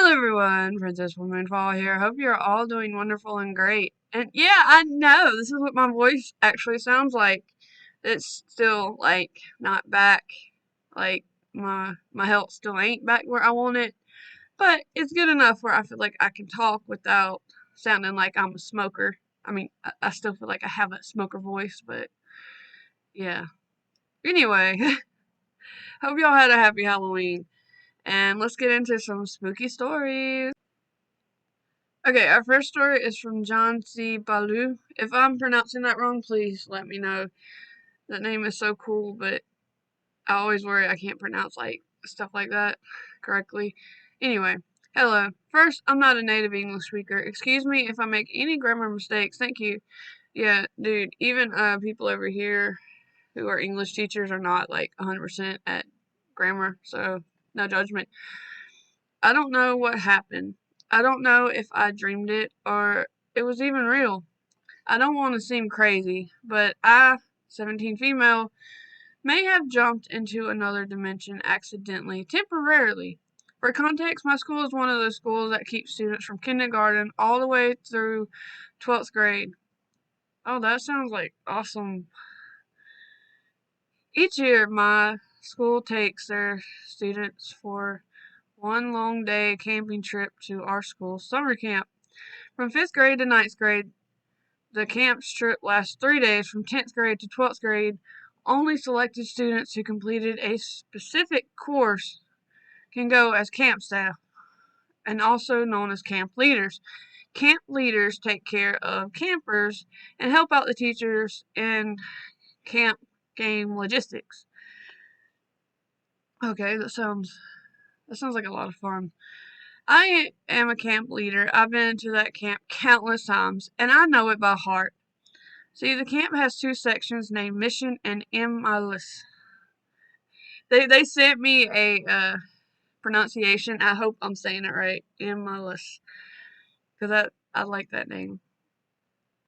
Hello everyone, Princess Moonfall here. Hope you're all doing wonderful and great. And yeah, I know this is what my voice actually sounds like. It's still not back, like my health still ain't back where I want it, but it's good enough where I feel like I can talk without sounding like I'm a smoker. I mean, I still feel like I have a smoker voice, but yeah. Anyway, hope y'all had a happy Halloween, and let's get into some spooky stories. Okay, our first story is from JonseeBaeLu. If I'm pronouncing that wrong, please let me know. That name is so cool, but I always worry I can't pronounce stuff like that correctly. Anyway, hello. First, I'm not a native English speaker. Excuse me if I make any grammar mistakes. Thank you. Yeah, dude, even people over here who are English teachers are not 100% at grammar, so no judgment. I don't know what happened. I don't know if I dreamed it or it was even real. I don't want to seem crazy, but I, 17 female, may have jumped into another dimension accidentally, temporarily. For context, my school is one of those schools that keeps students from kindergarten all the way through 12th grade. Oh, that sounds like awesome. Each year, my school takes their students for one long day camping trip to our school's summer camp. From 5th grade to 9th grade, the camp trip lasts 3 days. From 10th grade to 12th grade, only selected students who completed a specific course can go as camp staff, and also known as camp leaders. Camp leaders take care of campers and help out the teachers in camp game logistics. Okay, that sounds like a lot of fun. I am a camp leader. I've been to that camp countless times, and I know it by heart. See, the camp has two sections named Mission and Imlis. They sent me a pronunciation. I hope I'm saying it right. Imlis, because I like that name.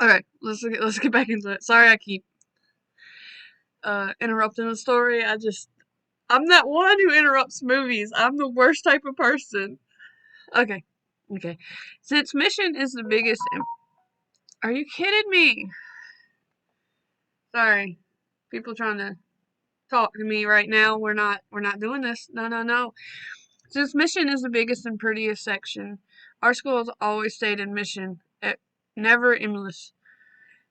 Okay, let's get back into it. Sorry, I keep interrupting the story. I'm that one who interrupts movies. I'm the worst type of person. Okay, okay. Since Mission is the biggest. Are you kidding me? Sorry, people trying to talk to me right now. We're not doing this. No, no, no. Since Mission is the biggest and prettiest section, our school has always stayed in Mission, never Imlis.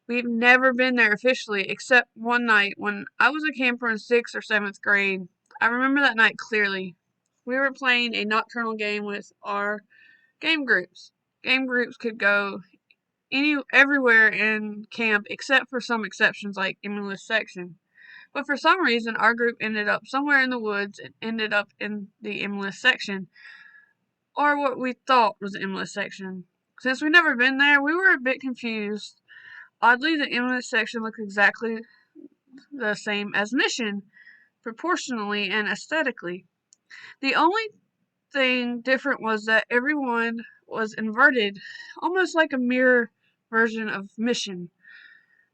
We've never been there officially, except one night when I was a camper in 6th or 7th grade. I remember that night clearly. We were playing a nocturnal game with our game groups. Game groups could go everywhere in camp except for some exceptions like Imlis section. But for some reason, our group ended up somewhere in the woods and ended up in the Imlis section, or what we thought was the Imlis section. Since we'd never been there, we were a bit confused. Oddly, the Imlis section looked exactly the same as Mission, proportionally and aesthetically. The only thing different was that everyone was inverted, almost like a mirror version of Mission,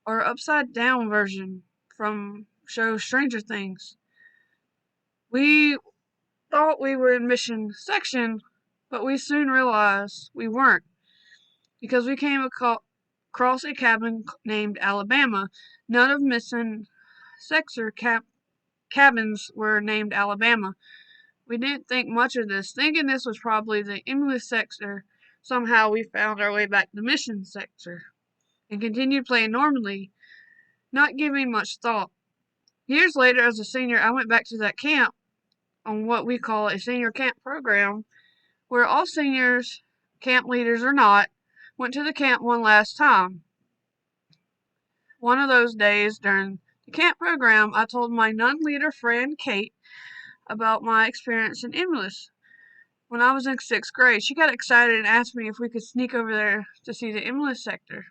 or upside down version from show Stranger Things. We thought we were in Mission section, but we soon realized we weren't, because we came across a cabin named Alabama. None of Mission sector cabins were named Alabama. We didn't think much of this, thinking this was probably the English sector. Somehow we found our way back to Mission sector and continued playing normally, not giving much thought. Years later, as a senior, I went back to that camp on what we call a senior camp program, where all seniors, camp leaders or not, went to the camp one last time. One of those days during the camp program, I told my non-leader friend Kate about my experience in English. When I was in 6th grade, she got excited and asked me if we could sneak over there to see the English sector.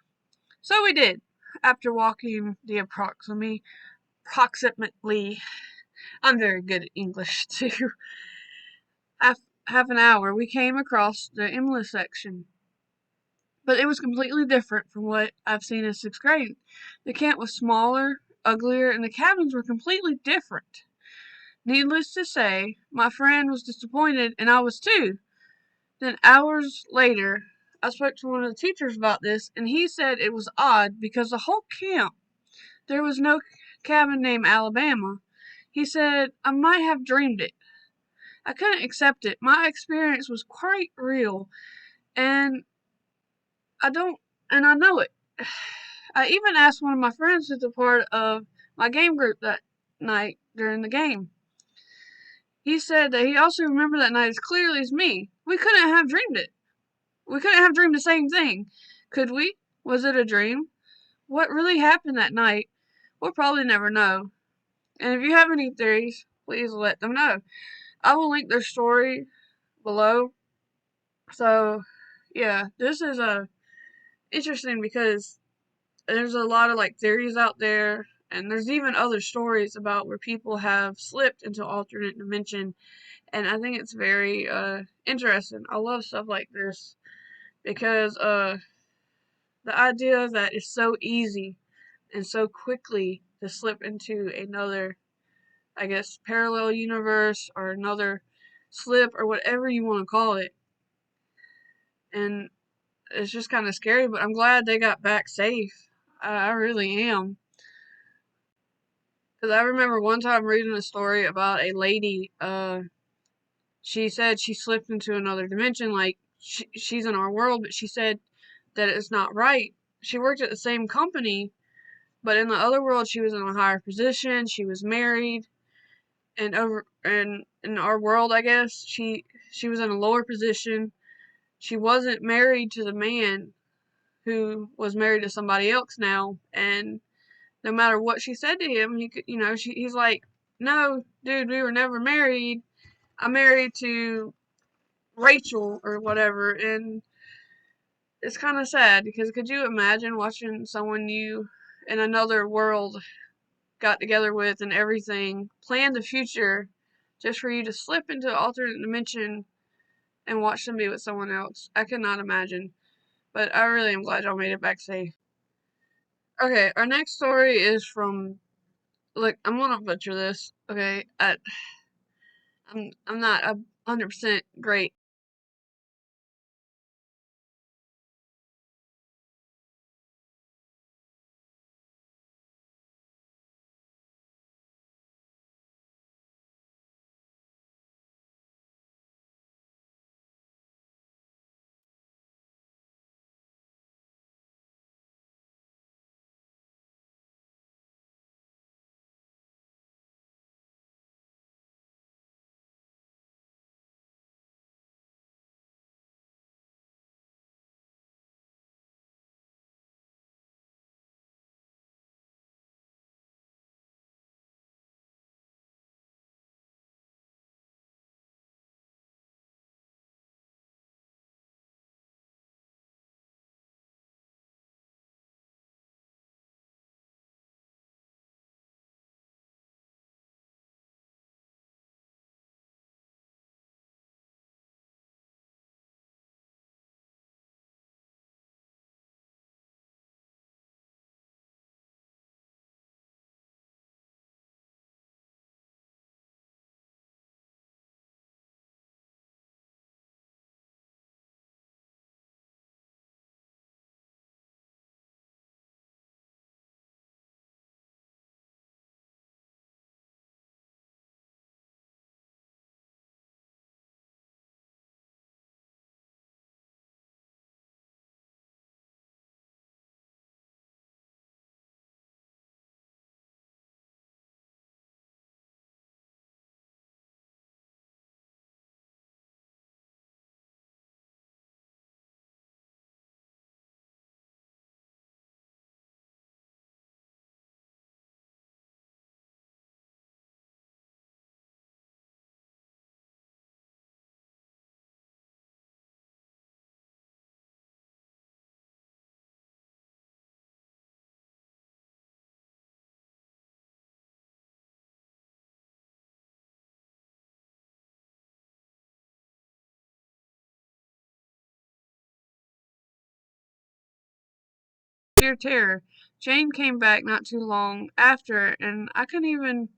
So we did. After walking the approximately, I'm very good at English too, half an hour, we came across the English section. But it was completely different from what I've seen in 6th grade. The camp was smaller, uglier, and the cabins were completely different. Needless to say, my friend was disappointed, and I was too. Then hours later, I spoke to one of the teachers about this, and he said it was odd because the whole camp, there was no cabin named Alabama. He said I might have dreamed it. I couldn't accept it. My experience was quite real, and I don't, and I know it. I even asked one of my friends who's a part of my game group that night during the game. He said that he also remembered that night as clearly as me. We couldn't have dreamed it. We couldn't have dreamed the same thing. Could we? Was it a dream? What really happened that night? We'll probably never know. And if you have any theories, please let them know. I will link their story below. So, yeah, this is interesting because there's a lot of like theories out there, and there's even other stories about where people have slipped into alternate dimension, and I think it's very interesting. I love stuff like this because the idea that it's so easy and so quickly to slip into another, I guess, parallel universe or another slip or whatever you want to call it. And it's just kind of scary, but I'm glad they got back safe. I really am. Because I remember one time reading a story about a lady, she said she slipped into another dimension, like she's in our world, but she said that it's not right. She worked at the same company, but in the other world she was in a higher position, she was married, and over and in our world, I guess, she was in a lower position. She wasn't married to the man who was married to somebody else now, and no matter what she said to him, he could, he's like, "No, dude, we were never married. I'm married to Rachel or whatever." And it's kind of sad because could you imagine watching someone you in another world got together with and everything, plan the future just for you to slip into an alternate dimension and watch them be with someone else? I could not imagine. But I really am glad y'all made it back safe. Okay, our next story is from, look, I'm gonna butcher this. Okay, I'm not 100% great. Sheer terror. Jane came back not too long after, and I couldn't even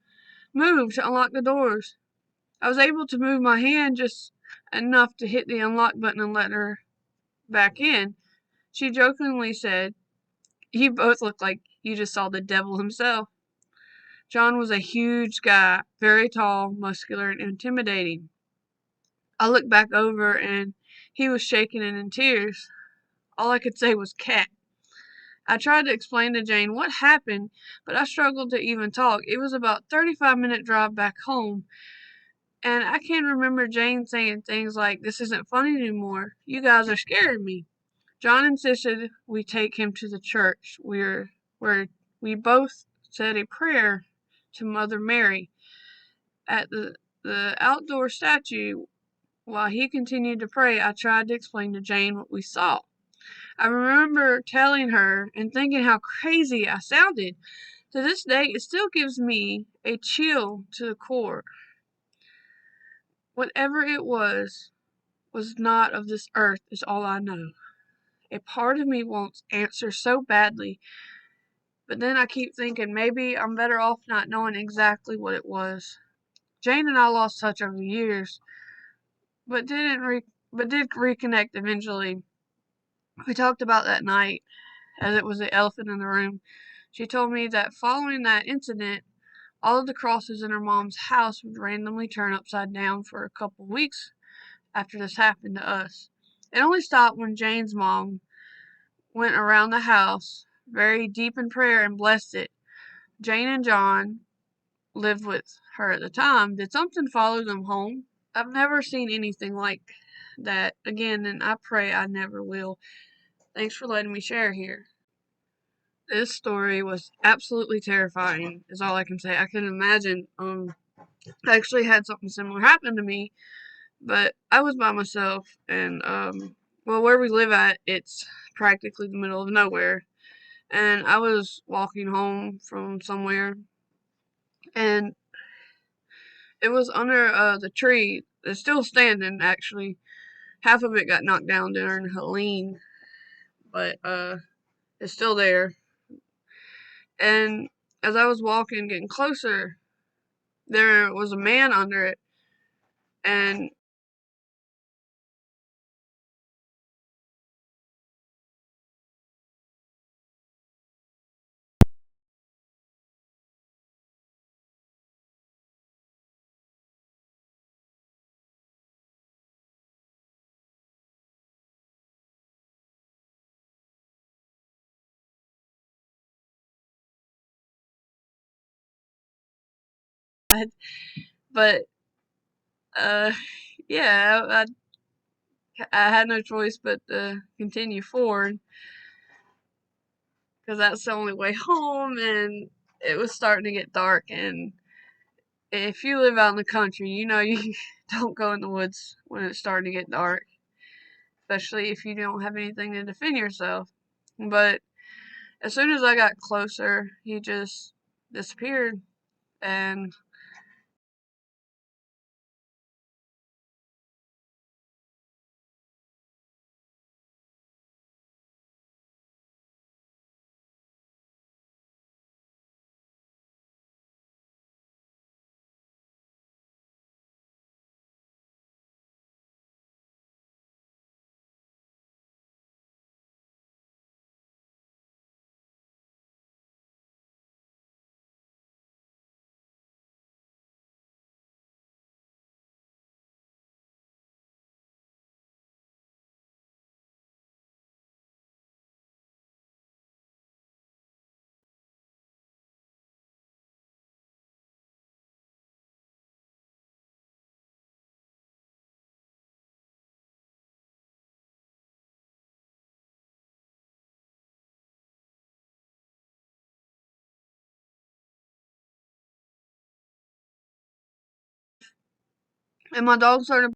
move to unlock the doors. I was able to move my hand just enough to hit the unlock button and let her back in. She jokingly said, "You both look like you just saw the devil himself." John was a huge guy, very tall, muscular, and intimidating. I looked back over and he was shaking and in tears. All I could say was cat. I tried to explain to Jane what happened, but I struggled to even talk. It was about 35-minute drive back home, and I can remember Jane saying things like, "This isn't funny anymore. You guys are scaring me." John insisted we take him to the church where we both said a prayer to Mother Mary. At the outdoor statue, while he continued to pray, I tried to explain to Jane what we saw. I remember telling her and thinking how crazy I sounded. To this day, it still gives me a chill to the core. Whatever it was not of this earth, is all I know. A part of me wants answers so badly, but then I keep thinking maybe I'm better off not knowing exactly what it was. Jane and I lost touch over the years, but did reconnect eventually. We talked about that night, as it was the elephant in the room. She told me that following that incident, all of the crosses in her mom's house would randomly turn upside down for a couple weeks after this happened to us. It only stopped when Jane's mom went around the house, very deep in prayer, and blessed it. Jane and John lived with her at the time. Did something follow them home? I've never seen anything like that again, and I pray I never will. Thanks for letting me share here. This story was absolutely terrifying, is all I can say. I can imagine. I actually had something similar happen to me, but I was by myself, and well, where we live at, it's practically the middle of nowhere, and I was walking home from somewhere, and it was under the tree. It's still standing, actually. Half of it got knocked down during Helene, but it's still there. And as I was walking, getting closer, there was a man under it, and but uh, yeah, I had no choice but to continue forward because that's the only way home, and it was starting to get dark. And if you live out in the country, you know you don't go in the woods when it's starting to get dark, especially if you don't have anything to defend yourself. But as soon as I got closer, he just disappeared, and my dog started